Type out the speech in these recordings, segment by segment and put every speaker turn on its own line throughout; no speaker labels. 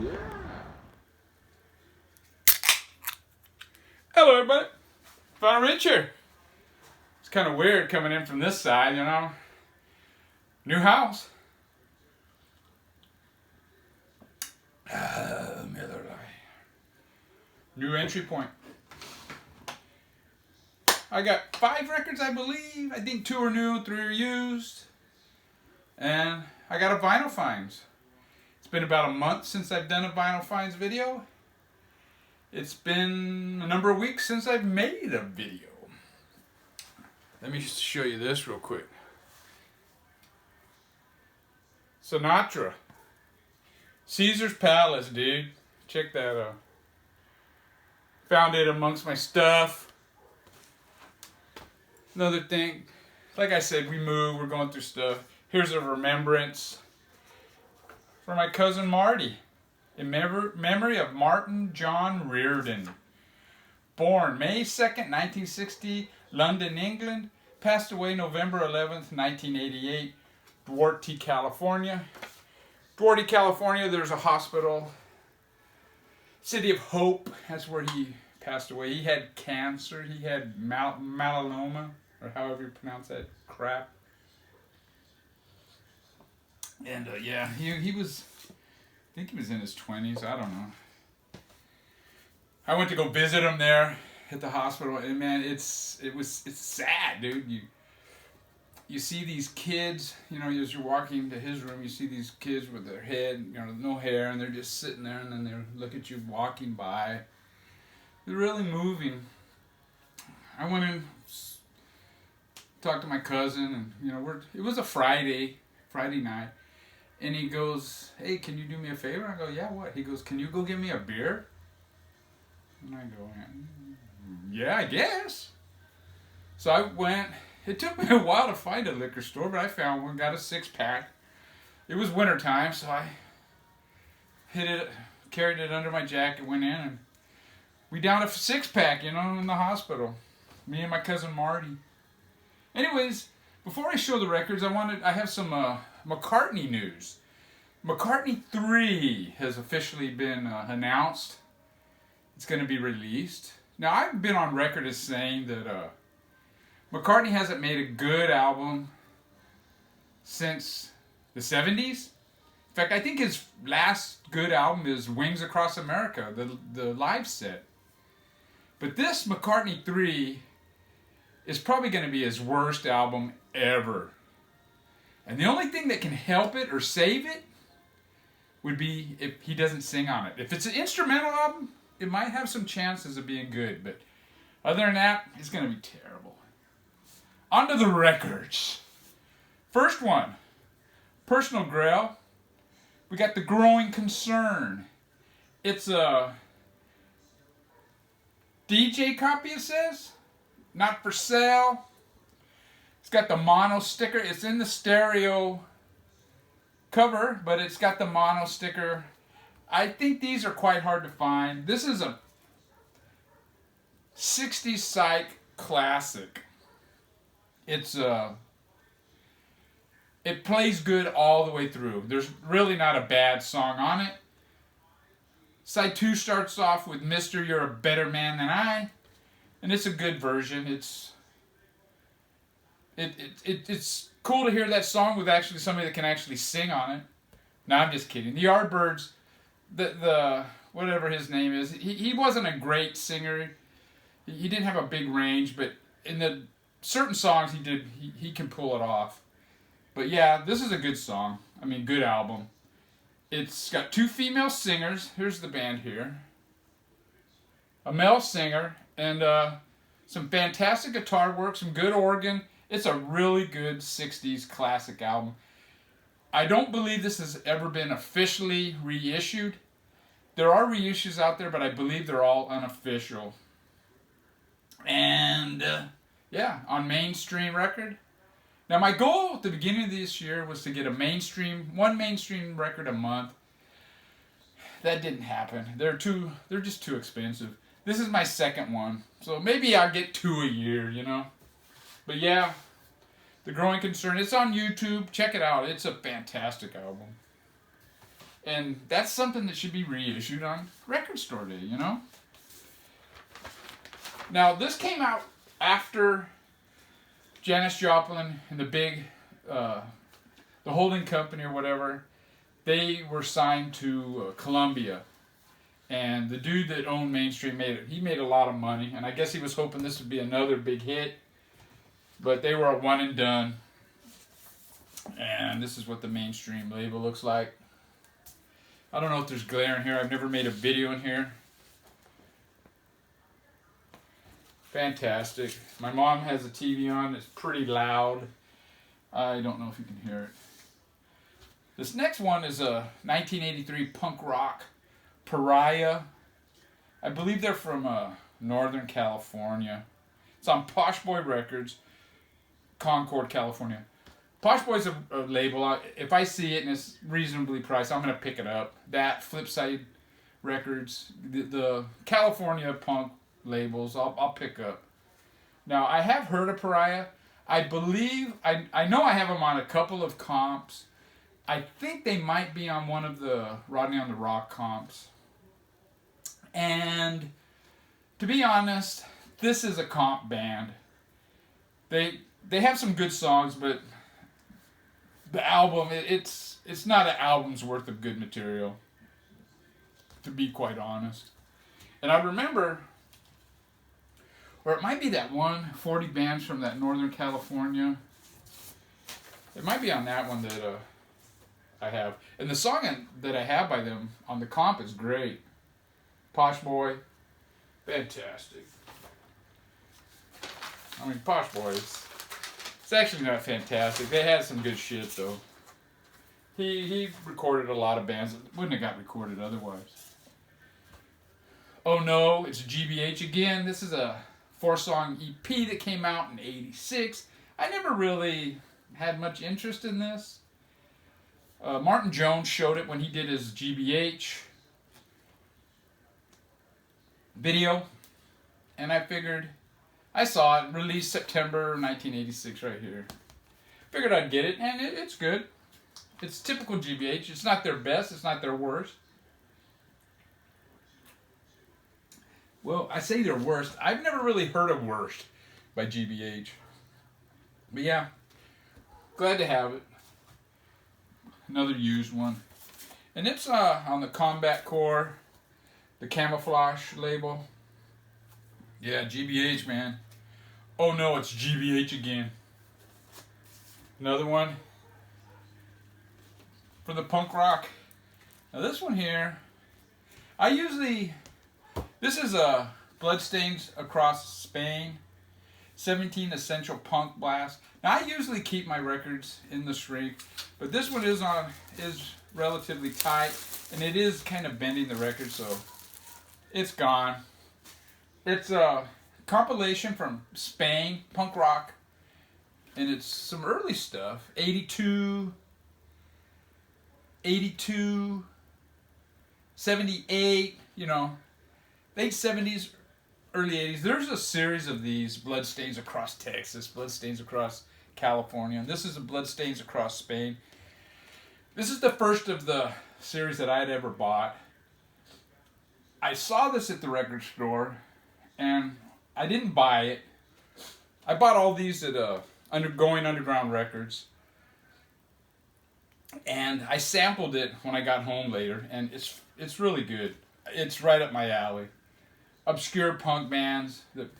Yeah. Hello, everybody. Found Richie. It's kind of weird coming in from this side, you know. New house. Miller Lite. New entry point. I got 5 records, I believe. I think 2 are new, 3 are used. And I got a vinyl finds. It's been about a month since I've done a vinyl finds video. It's been a number of weeks since I've made a video. Let me show you this real quick. Sinatra. Caesar's Palace, dude. Check that out. Found it amongst my stuff. Another thing, like I said, we moved, we're going through stuff. Here's a remembrance for my cousin Marty, in memory of Martin John Reardon. Born May 2nd, 1960, London, England. Passed away November 11th, 1988, Duarte, California. Duarte, California, there's a hospital. City of Hope, that's where he passed away. He had cancer, he had melanoma, or however you pronounce that crap. And yeah, he was, I think he was in his 20s, I don't know. I went to go visit him there at the hospital, and man, it's sad, dude. You see these kids, you know, as you're walking to his room, you see these kids with their head, you know, no hair, and they're just sitting there, and then they look at you walking by. They're really moving. I went in, talked to my cousin, and you know, it was a Friday night, and he goes, "Hey, can you do me a favor?" I go, "Yeah, what?" He goes, "Can you go get me a beer?" And I go, "Yeah, I guess." So I went. It took me a while to find a liquor store, but I found one, got a 6-pack. It was wintertime, so I carried it under my jacket, went in, and we downed a 6-pack, you know, in the hospital. Me and my cousin Marty. Anyways, before I show the records, I have some McCartney news. McCartney III has officially been announced. It's going to be released. Now, I've been on record as saying that McCartney hasn't made a good album since the 70s. In fact, I think his last good album is Wings Across America, the live set. But this McCartney III is probably going to be his worst album ever. And the only thing that can help it or save it would be if he doesn't sing on it. If it's an instrumental album, it might have some chances of being good. But other than that, it's going to be terrible. On to the records. First one, Personal Grail. We got The Growing Concern. It's a DJ copy, it says. Not for sale. It's got the mono sticker. It's in the stereo cover, but it's got the mono sticker. I think these are quite hard to find. This is a 60s psych classic. It plays good all the way through. There's really not a bad song on it. Side 2 starts off with Mr. You're a Better Man Than I. And it's a good version. It's cool to hear that song with actually somebody that can actually sing on it. No, I'm just kidding. The Yardbirds, the whatever his name is, he wasn't a great singer. He didn't have a big range, but in the certain songs he can pull it off. But yeah, this is a good song. I mean, good album. It's got 2 female singers. Here's the band here. A male singer and some fantastic guitar work, some good organ. It's a really good 60s classic album. I don't believe this has ever been officially reissued. There are reissues out there, but I believe they're all unofficial. And yeah, on mainstream record. Now my goal at the beginning of this year was to get one mainstream record a month. That didn't happen. They're just too expensive. This is my second one, so maybe I'll get 2 a year, you know. But yeah, The Growing Concern. It's on YouTube. Check it out. It's a fantastic album. And that's something that should be reissued on Record Store Day, you know? Now, this came out after Janis Joplin and the big, the holding company or whatever, they were signed to Columbia. And the dude that owned Mainstream he made a lot of money. And I guess he was hoping this would be another big hit. But they were a one and done. And this is what the Mainstream label looks like. I don't know if there's glare in here. I've never made a video in here. Fantastic. My mom has a TV on. It's pretty loud. I don't know if you can hear it. This next one is a 1983 punk rock Pariah. I believe they're from Northern California. It's on Posh Boy Records, Concord, California. Posh Boy's a label. If I see it and it's reasonably priced, I'm going to pick it up. That, Flipside Records, the California punk labels, I'll pick up. Now, I have heard of Pariah. I believe, I know I have them on a couple of comps. I think they might be on one of the Rodney on the Rock comps. And to be honest, this is a comp band. They have some good songs, but the album, it's not an album's worth of good material, to be quite honest. And I remember, or it might be that 140 bands from that Northern California. It might be on that one that I have. And the song that I have by them on the comp is great. Posh Boy, fantastic. I mean, Posh Boys, it's actually not fantastic. They had some good shit, though. He recorded a lot of bands that wouldn't have got recorded otherwise. Oh No, it's GBH again. This is a 4-song EP that came out in '86. I never really had much interest in this. Martin Jones showed it when he did his GBH video, and I figured, I saw it, released September 1986 right here. Figured I'd get it, and it's good. It's typical GBH. It's not their best, it's not their worst. Well, I say their worst. I've never really heard of Worst by GBH. But yeah, glad to have it. Another used one. And it's on the Combat Core, the Camouflage label. Yeah, GBH, man. Oh no, it's GBH again. Another one for the punk rock. Now this one here, this is a Bloodstains Across Spain, 17 Essential Punk Blast. Now I usually keep my records in the shrink, but this one is relatively tight, and it is kind of bending the record, so it's gone. It's a compilation from Spain, punk rock, and it's some early stuff. 82, 78, you know, late 70s, early 80s. There's a series of these Bloodstains Across Texas, Bloodstains Across California, and this is a Bloodstains Across Spain. This is the first of the series that I had ever bought. I saw this at the record store, and I didn't buy it. I bought all these at Going Underground Records, and I sampled it when I got home later, and it's really good. It's right up my alley. Obscure punk bands that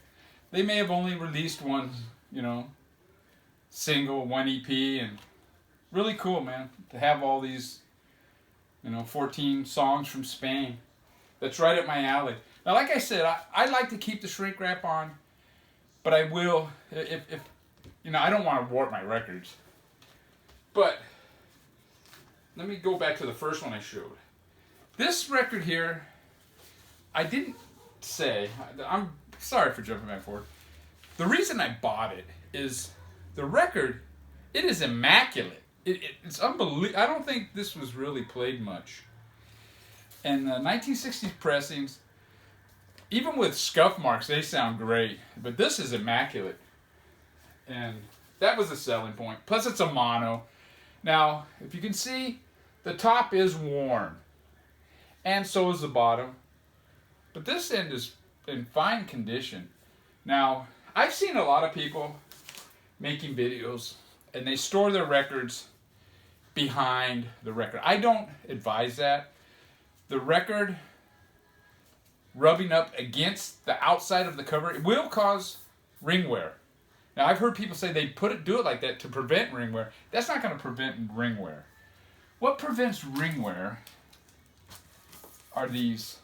they may have only released one, you know, single, one EP, and really cool, man, to have all these, you know, 14 songs from Spain. That's right up my alley. Now, like I said, I like to keep the shrink wrap on, but I will, if you know, I don't want to warp my records. But let me go back to the first one I showed. This record here, I didn't say, I'm sorry for jumping back and forth. The reason I bought it is the record, it is immaculate. It's unbelievable. I don't think this was really played much. And the 1960s pressings, even with scuff marks, they sound great. But this is immaculate. And that was a selling point. Plus, it's a mono. Now, if you can see, The top is worn, and so is the bottom. But this end is in fine condition. Now, I've seen a lot of people making videos, and they store their records behind the record. I don't advise that. The record rubbing up against the outside of the cover, it will cause ring wear. Now, I've heard people say they do it like that to prevent ring wear. That's not going to prevent ring wear. What prevents ring wear are these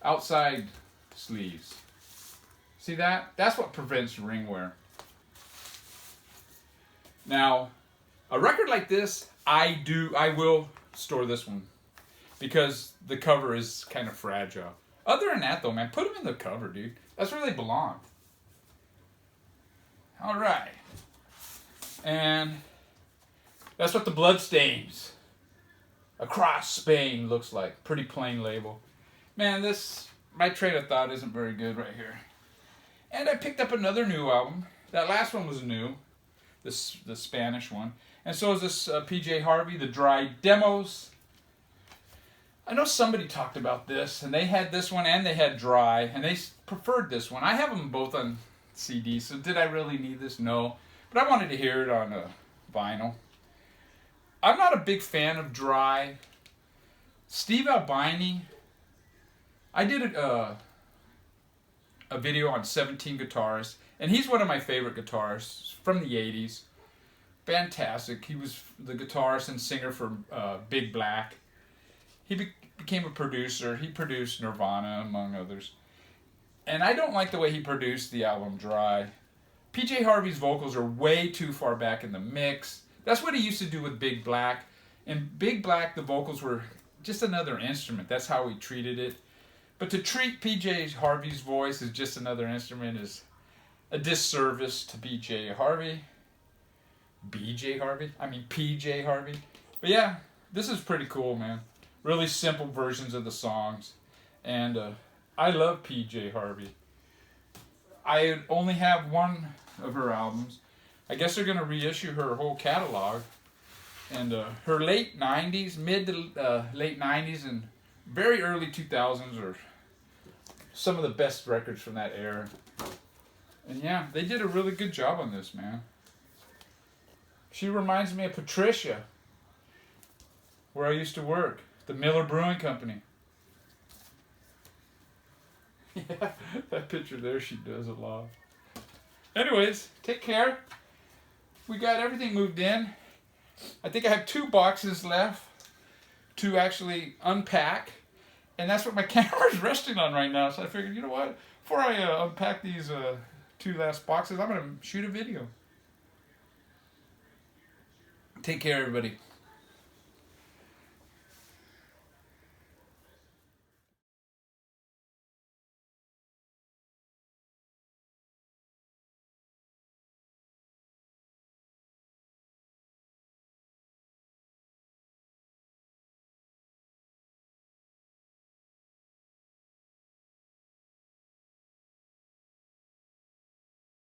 outside sleeves. See that? That's what prevents ring wear. Now, a record like this, I will store this one because the cover is kind of fragile. Other than that, though, man, put them in the cover, dude. That's where they belong. All right. And that's what the Bloodstains Across Spain looks like. Pretty plain label. Man, my train of thought isn't very good right here. And I picked up another new album. That last one was new, the Spanish one. And so is this PJ Harvey, the Dry Demos. I know somebody talked about this, and they had this one and they had Dry, and they preferred this one. I have them both on CD, so did I really need this? No. But I wanted to hear it on vinyl. I'm not a big fan of Dry. Steve Albini, I did a video on 17 guitarists, and he's one of my favorite guitarists from the 80s. Fantastic. He was the guitarist and singer for Big Black. He became a producer. He produced Nirvana, among others. And I don't like the way he produced the album Dry. PJ Harvey's vocals are way too far back in the mix. That's what he used to do with Big Black. In Big Black, the vocals were just another instrument. That's how he treated it. But to treat PJ Harvey's voice as just another instrument is a disservice to PJ Harvey. PJ Harvey. But yeah, this is pretty cool, man. Really simple versions of the songs. And I love PJ Harvey. I only have one of her albums. I guess they're going to reissue her whole catalog. And her late 90s, mid to late 90s and very early 2000s are some of the best records from that era. And yeah, they did a really good job on this, man. She reminds me of Patricia, where I used to work, the Miller Brewing Company. Yeah, that picture there, she does a lot. Anyways, take care. We got everything moved in. I think I have 2 boxes left to actually unpack. And that's what my camera's resting on right now. So I figured, you know what? Before I unpack these 2 last boxes, I'm going to shoot a video. Take care, everybody.